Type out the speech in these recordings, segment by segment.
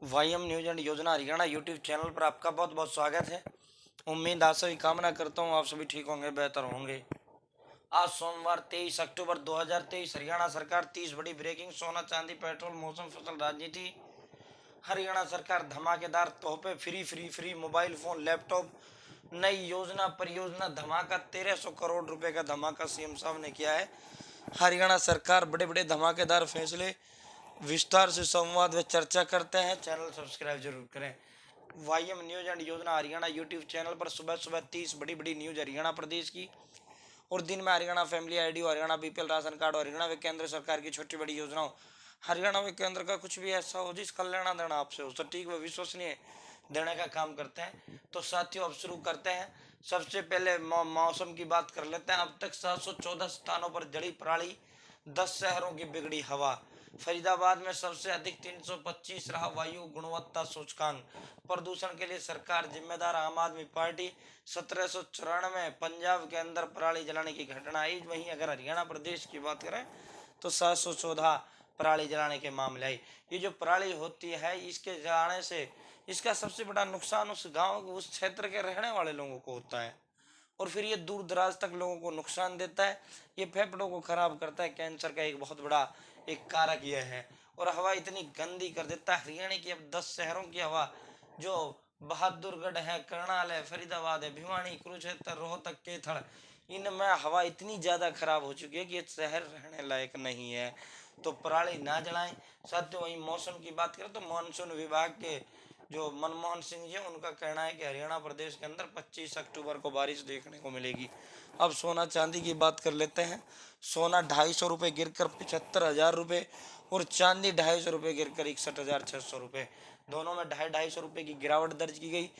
वाईएम news and योजना Haryana YouTube channel पर आपका बहुत बहुत स्वागत है। उम्मीद आशा ही कामना करता हूँ आप सभी ठीक होंगे, बेहतर होंगे। आज सोमवार 23 अक्टूबर 2023 हरियाणा सरकार 30 बड़ी ब्रेकिंग। सोना चांदी पेट्रोल मौसम फसल राजनीति। हरियाणा सरकार धमाकेदार तोहफे free free free mobile phone laptop. नई योजना परियोजना धमाका 1300 करोड़ रुपए का धमाका सीएम साहब ने किया है। हरियाणा सरकार बड़े बड़े धमाकेदार फैसले विस्तार से संवाद व चर्चा करते हैं। चैनल सब्सक्राइब जरूर करें। वाईएम न्यूज एंड योजना हरियाणा यूट्यूब चैनल पर सुबह सुबह 30 बड़ी बड़ी न्यूज हरियाणा प्रदेश की और दिन में Haryana family ID, Haryana BPL ration card, Haryana व केंद्र सरकार की छोटी बड़ी योजनाओं, हरियाणा व केंद्र का कुछ भी ऐसा हो जिसका लेना देना आपसे हो, सटीक व विश्वसनीय देने का काम करते हैं। तो साथियों अब शुरू करते हैं। सबसे पहले मौसम की बात कर लेते हैं। अब तक 714 स्थानों पर जड़ी पराली, 10 शहरों की बिगड़ी हवा। फरीदाबाद में सबसे अधिक 325 रहा वायु गुणवत्ता सूचकांक। प्रदूषण के लिए सरकार जिम्मेदार आम आदमी पार्टी। 1794 पंजाब के अंदर पराली जलाने की घटना आई। वहीं अगर हरियाणा प्रदेश की बात करें तो 714 पराली जलाने के मामले आई। ये जो पराली होती है इसके जलाने से इसका सबसे बड़ा नुकसान उस गांव उस क्षेत्र के रहने वाले लोगों को होता है और फिर ये दूर दराज तक लोगों को नुकसान देता है। ये फेफड़ों को खराब करता है। कैंसर का एक बहुत बड़ा एक कारक यह है। और हवा इतनी गंदी कर देता है। हरियाणा की अब 10 शहरों की हवा जो बहादुरगढ़ है, करनाल है, फरीदाबाद है, भिवानी, कुरुक्षेत्र, रोहतक, केथड़, इनमें हवा इतनी ज़्यादा खराब हो चुकी है कि ये शहर रहने लायक नहीं है। तो पराली ना जलाएं। साथियों वहीं मौसम की बात करें तो मानसून विभाग के जो मनमोहन सिंह जी उनका कहना है कि हरियाणा प्रदेश के अंदर 25 अक्टूबर को बारिश देखने को मिलेगी। अब सोना चांदी की बात कर लेते हैं। सोना 250 रुपये गिर कर 75,000 रुपये और चांदी 250 रुपये गिर कर 61,600 रुपये। दोनों में 250 रुपये की गिरावट दर्ज की गई।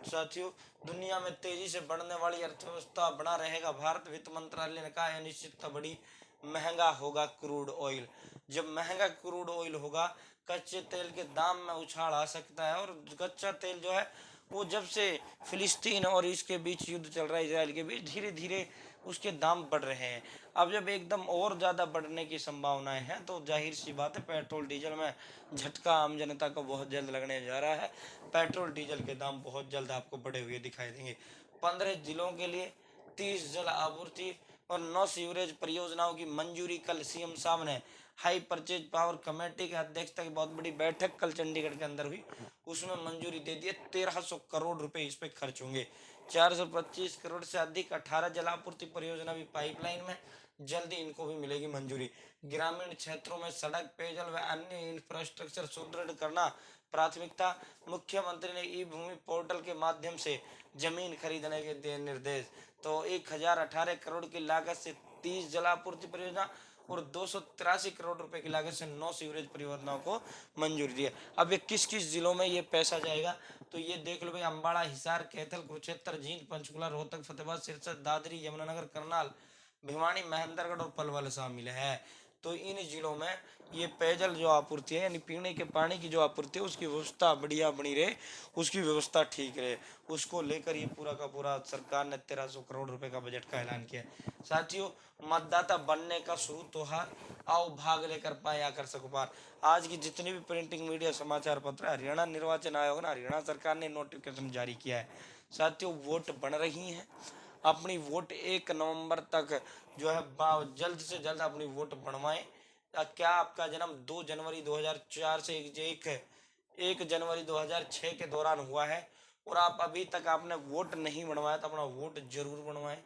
साथियों दुनिया में तेजी से बढ़ने वाली अर्थव्यवस्था बना रहेगा भारत। वित्त मंत्रालय ने कहा अनिश्चितता बड़ी, महंगा होगा क्रूड ऑयल। जब महंगा क्रूड ऑयल होगा कच्चे तेल के दाम में उछाल आ सकता है। और कच्चा तेल जो है वो जब से फिलिस्तीन और इसके बीच युद्ध चल रहा है, इसराइल के बीच, धीरे धीरे उसके दाम बढ़ रहे हैं। अब जब एकदम और ज़्यादा बढ़ने की संभावनाएं हैं तो जाहिर सी बात है पेट्रोल डीजल में झटका आम जनता को बहुत जल्द लगने जा रहा है। पेट्रोल डीजल के दाम बहुत जल्द आपको बढ़े हुए दिखाई देंगे। 15 जिलों के लिए 30 जल आपूर्ति और 9 सीवरेज परियोजनाओं की मंजूरी। कल सीएम साहब ने हाई परचेज पावर कमेटी की अध्यक्षता की बहुत बड़ी बैठक कल चंडीगढ़ के अंदर हुई, उसमें मंजूरी दे दी। 1300 करोड़ रुपए इस पे खर्च होंगे। 425 करोड़ से अधिक 18 जलापूर्ति परियोजना भी पाइपलाइन में, जल्दी इनको भी मिलेगी मंजूरी। ग्रामीण क्षेत्रों में सड़क, पेयजल व अन्य इंफ्रास्ट्रक्चर सुदृढ़ करना प्राथमिकता। मुख्यमंत्री ने ई भूमि पोर्टल के माध्यम से जमीन खरीदने के दिए निर्देश। तो 1018 करोड़ की लागत से 30 जलापूर्ति परियोजना और 283 करोड़ रुपए की लागत से 9 सीवरेज परियोजनाओं को मंजूरी दी है। अब ये किस किस जिलों में ये पैसा जाएगा तो ये देख लो भाई। अम्बाड़ा, हिसार, कैथल, कुरुक्षेत्र, जींद, पंचकुला, रोहतक, फतेहाबाद, सिरसा, दादरी, यमुनानगर, करनाल, भिवानी, महेंद्रगढ़ और पलवल शामिल है। तो इन जिलों में ये पेयजल जो आपूर्ति है यानी पीने के पानी की जो आपूर्ति है उसकी व्यवस्था बढ़िया बनी रहे, उसकी व्यवस्था ठीक रहे, उसको लेकर ये पूरा का पूरा सरकार ने 1300 करोड़ रुपए का बजट का ऐलान किया। साथियों मतदाता बनने का शुरू त्योहार, आओ भाग लेकर पाए आकर सको पार। आज की जितनी भी प्रिंटिंग मीडिया समाचार पत्र हरियाणा निर्वाचन आयोग ने, हरियाणा सरकार ने नोटिफिकेशन जारी किया है। साथियों वोट बन रही हैं। अपनी वोट 1 नवंबर तक जो है जल्द से जल्द अपनी वोट बनवाएं। क्या आपका जन्म 2 जनवरी 2004 से 1 जनवरी 2006 के दौरान हुआ है और आप अभी तक आपने वोट नहीं बनवाया तो अपना वोट जरूर बनवाएं।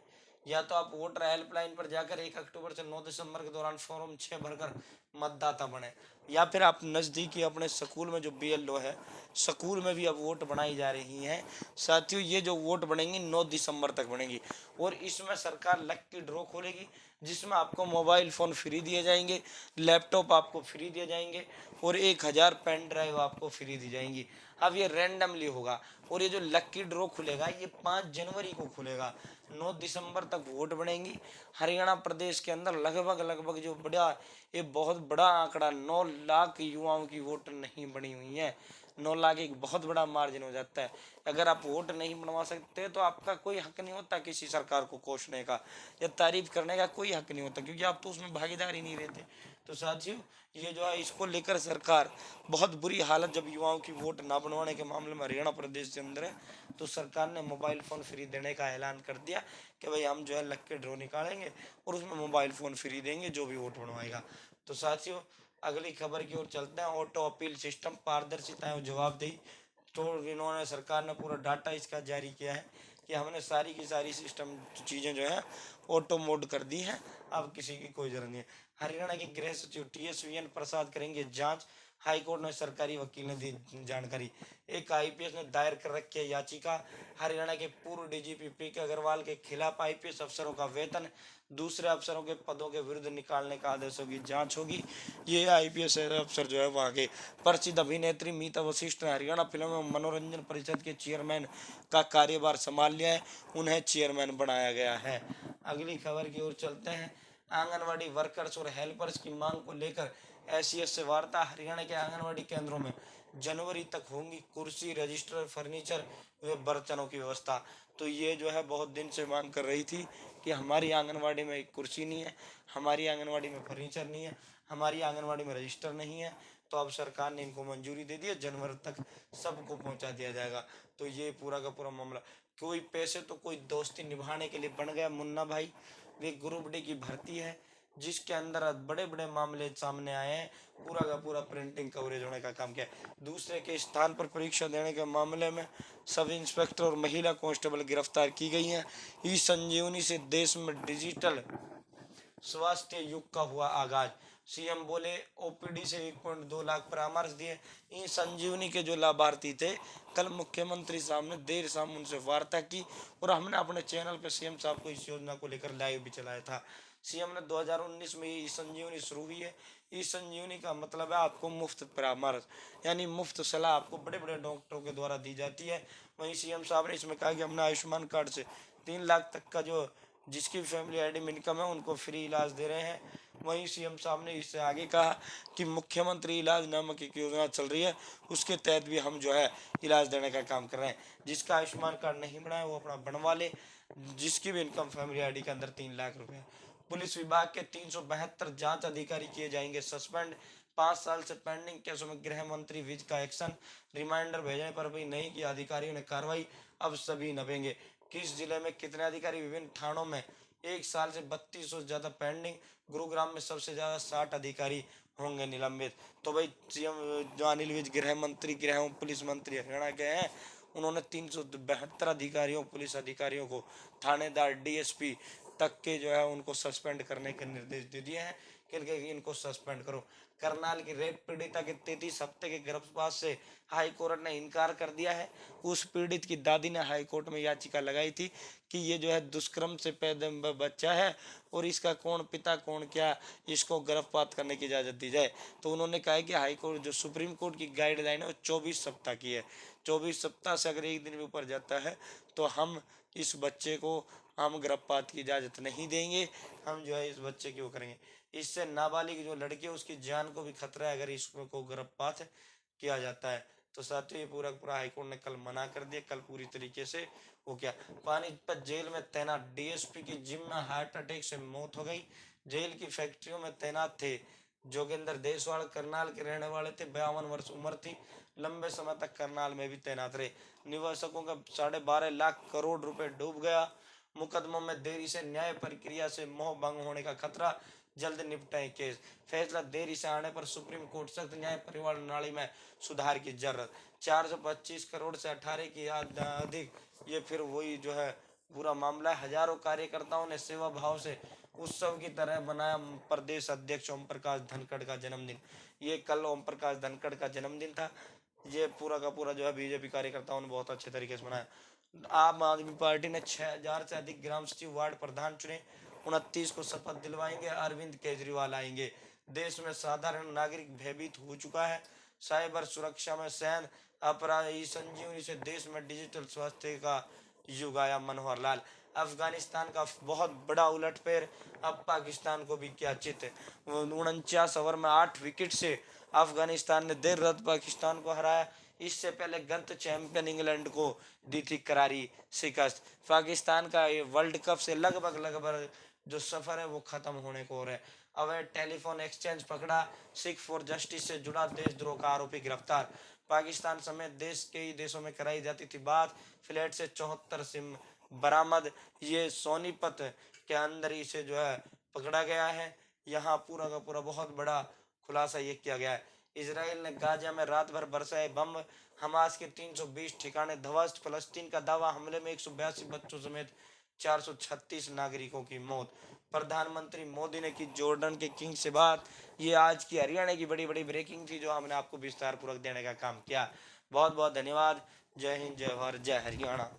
या तो आप वोटर हेल्पलाइन पर जाकर 1 अक्टूबर से 9 दिसंबर के दौरान फॉर्म 6 भरकर मतदाता बने, या फिर आप नज़दीकी अपने स्कूल में जो बीएलओ है स्कूल में भी अब वोट बनाई जा रही हैं। साथियों ये जो वोट बनेंगी 9 दिसंबर तक बनेंगी और इसमें सरकार लकी ड्रॉ खोलेगी जिसमें आपको मोबाइल फ़ोन फ्री दिए जाएंगे, लैपटॉप आपको फ्री दिए जाएंगे और 1000 पेन ड्राइव आपको फ्री दी जाएंगी। अब ये रैंडमली होगा और ये जो लकी ड्रॉ खुलेगा ये 5 जनवरी को खुलेगा। 9 दिसंबर तक वोट बनेंगी। हरियाणा प्रदेश के अंदर लगभग जो बड़ा ये बहुत बड़ा आंकड़ा 9 लाख युवाओं की वोट नहीं बनी हुई है। 9 लाख एक बहुत बड़ा मार्जिन हो जाता है। अगर आप वोट नहीं बनवा सकते तो आपका कोई हक नहीं होता किसी सरकार को कोसने का या तारीफ करने का कोई हक नहीं होता, क्योंकि आप तो उसमें भागीदार ही नहीं रहते। तो साथियों ये जो है इसको लेकर सरकार बहुत बुरी हालत, जब युवाओं की वोट ना बनवाने के मामले में हरियाणा प्रदेश के अंदर है, तो सरकार ने मोबाइल फ़ोन फ्री देने का ऐलान कर दिया कि भाई हम जो है लक्के ड्रॉ निकालेंगे और उसमें मोबाइल फ़ोन फ्री देंगे जो भी वोट बनवाएगा। तो साथियों अगली खबर की ओर चलते हैं। ऑटो अपील सिस्टम पारदर्शिता एवं जवाबदेही, तो इन्होंने सरकार ने पूरा डाटा इसका जारी किया है कि हमने सारी की सारी सिस्टम चीज़ें जो है ऑटो मोड कर दी है, अब किसी की कोई जरूरत नहीं है। हरियाणा के गृह सचिव TS प्रसाद करेंगे जांच, हाईकोर्ट में सरकारी वकील ने दी जानकारी। एक IPS ने दायर कर रखी है याचिका, हरियाणा के पूर्व DGP PK अग्रवाल के खिलाफ IPS अफसरों का वेतन दूसरे अफसरों के पदों के विरुद्ध निकालने का आदेशों की जांच होगी। ये IPS अफसर जो है वहाँ के प्रसिद्ध अभिनेत्री मीता वशिष्ठ ने हरियाणा फिल्म एवं मनोरंजन परिषद के चेयरमैन का कार्यभार संभाल लिया है, उन्हें चेयरमैन बनाया गया है। अगली खबर की ओर चलते हैं। आंगनवाड़ी वर्कर्स और हेल्पर्स की मांग को लेकर SCS से वार्ता, हरियाणा के आंगनवाड़ी केंद्रों में जनवरी तक होंगी कुर्सी, रजिस्टर, फर्नीचर व बर्तनों की व्यवस्था। तो ये जो है बहुत दिन से मांग कर रही थी कि हमारी आंगनवाड़ी में एक कुर्सी नहीं है, हमारी आंगनवाड़ी में फर्नीचर नहीं है, हमारी आंगनवाड़ी में रजिस्टर नहीं है। तो अब सरकार ने इनको मंजूरी दे दी है, जनवरी तक सबको पहुंचा दिया जाएगा। तो ये पूरा का पूरा मामला, कोई पैसे तो कोई दोस्ती निभाने के लिए बन गया मुन्ना भाई। वे ग्रुप डी की भर्ती है जिसके अंदर बड़े बड़े मामले सामने आए हैं, पूरा का पूरा प्रिंटिंग कवरेज होने का काम किया है। दूसरे के स्थान पर परीक्षा देने के मामले में सब इंस्पेक्टर और महिला कांस्टेबल गिरफ्तार की गई हैं। ई संजीवनी से देश में डिजिटल स्वास्थ्य युग का हुआ आगाज, CM बोले। OPD से 1.2 लाख परामर्श दिए। इन संजीवनी के जो लाभार्थी थे, कल मुख्यमंत्री साहब ने देर शाम उनसे वार्ता की और हमने अपने चैनल पर CM साहब को इस योजना को लेकर लाइव भी चलाया था। CM ने 2019 में ये संजीवनी शुरू हुई है। इस संजीवनी का मतलब है आपको मुफ्त परामर्श यानी मुफ्त सलाह आपको बड़े बड़े डॉक्टरों के द्वारा दी जाती है। वहीं CM साहब ने इसमें कहा कि हमने आयुष्मान कार्ड से 3 लाख तक का जो जिसकी फैमिली आइटम इनकम है उनको फ्री इलाज दे रहे हैं। वहीं CM साहब ने इससे आगे कहा कि मुख्यमंत्री इलाज नामक एक योजना चल रही है, उसके तहत भी हम जो है इलाज देने का काम कर रहे हैं। जिसका आयुष्मान कार्ड नहीं बना है वो अपना बनवा ले, जिसकी भी इनकम फैमिली आईडी के अंदर 3 लाख रुपए। पुलिस विभाग के 372 जांच अधिकारी किए जाएंगे सस्पेंड। 5 साल से पेंडिंग केसों में गृह मंत्री विज का एक्शन, रिमाइंडर भेजने पर भी नहीं किया अधिकारियों ने कार्रवाई, अब सभी नपेंगे। किस जिले में कितने अधिकारी, विभिन्न थानों में 1 साल से 3200 से ज्यादा पेंडिंग, गुरुग्राम में सबसे ज्यादा 60 अधिकारी होंगे निलंबित। तो भाई CM जो अनिल विज गृह मंत्री, गृह एवं पुलिस मंत्री हरियाणा के हैं, उन्होंने 372 अधिकारियों, पुलिस अधिकारियों को, थानेदार, DSP तक के जो है उनको सस्पेंड करने के निर्देश दे दिए हैं कि इनको सस्पेंड करो। करनाल की रेप पीड़िता के 33 हफ्ते के गर्भपात से हाई कोर्ट ने इनकार कर दिया है। उस पीड़ित की दादी ने हाई कोर्ट में याचिका लगाई थी कि ये जो है दुष्कर्म से पैदा बच्चा है और इसका कौन पिता कौन क्या, इसको गर्भपात करने की इजाज़त दी जाए। तो उन्होंने कहा है कि हाई कोर्ट जो सुप्रीम कोर्ट की गाइडलाइन है वो 24 सप्ताह की है। 24 सप्ताह से अगर एक दिन भी ऊपर जाता है तो हम इस बच्चे को हम गर्भपात की इजाज़त नहीं देंगे, हम जो है इस बच्चे की वो करेंगे। इससे नाबालिग जो लड़की है उसकी जान को भी खतरा है अगर इसको गर्भपात किया जाता है। तो साथियों ये पूरा पूरा हाईकोर्ट ने कल मना कर दिया, कल पूरी तरीके से वो क्या। पानीपत जेल में तैनात DSP की जिम में हार्ट अटैक से मौत हो गई। जेल की फैक्ट्रियों में तैनात थे जोगेंद्र देसवाल, करनाल के रहने वाले थे, 52 वर्ष उम्र थी, लंबे समय तक करनाल में भी तैनात रहे। निवासकों का 12.5 लाख करोड़ रुपए डूब गया। मुकदमों में देरी से न्याय प्रक्रिया से मोह भंग होने का खतरा, जल्द निपटाएं केस। फैसला देरी से आने पर सुप्रीम कोर्ट सख्त, न्याय परिवार प्रणाली में सुधार की जरूरत। 425 करोड़ से 18 की अधिक, ये फिर वही जो है पूरा मामला है। हजारों कार्यकर्ताओं ने सेवा भाव से उत्सव की तरह बनाया प्रदेश अध्यक्ष ओम प्रकाश धनखड़ का जन्मदिन। ये कल ओम प्रकाश धनखड़ का जन्मदिन था। ये पूरा का पूरा जो है BJP कार्यकर्ताओं ने बहुत अच्छे तरीके से मनाया। आम आदमी पार्टी ने 6000 से अधिक ग्राम सचिव, वार्ड प्रधान चुने। 29 को शपथ दिलवाएंगे, अरविंद केजरीवाल आएंगे। देश में साधारण नागरिक भयभीत हो चुका है। साइबर सुरक्षा में सैन्य अपराध, संजीवनी से देश में डिजिटल स्वास्थ्य का युग आया, मनोहर लाल। अफगानिस्तान का बहुत बड़ा उलटफेर, अब पाकिस्तान को भी क्या चित। 49 ओवर में 8 विकेट से अफगानिस्तान ने देर रात पाकिस्तान को हराया। इससे पहले गत चैंपियन इंग्लैंड को दी थी करारी शिकस्त। पाकिस्तान का ये वर्ल्ड कप से लगभग जो सफर है वो खत्म होने को हो रहा है। अवैध टेलीफोन एक्सचेंज पकड़ा। सिख फॉर जस्टिस से जुड़ा देशद्रोह का आरोपी गिरफ्तार। पाकिस्तान समेत देश कई देशों में कराई जाती थी बात। फ्लैट से 74 सिम बरामद। ये सोनीपत के अंदर इसे जो है पकड़ा गया है। यहाँ पूरा का पूरा बहुत बड़ा खुलासा ये किया गया है। इसराइल ने गाजा में रात भर बरसाए बम। हमास के 320 ठिकाने ध्वस्त। फलस्तीन का दावा, हमले में 182 बच्चों समेत 436 नागरिकों की मौत। प्रधानमंत्री मोदी ने की जॉर्डन के किंग से बात। ये आज की हरियाणा की बड़ी बड़ी ब्रेकिंग थी जो हमने आपको विस्तार पूर्वक देने का काम किया। बहुत बहुत धन्यवाद। जय हिंद, जय भारत, जय हरियाणा।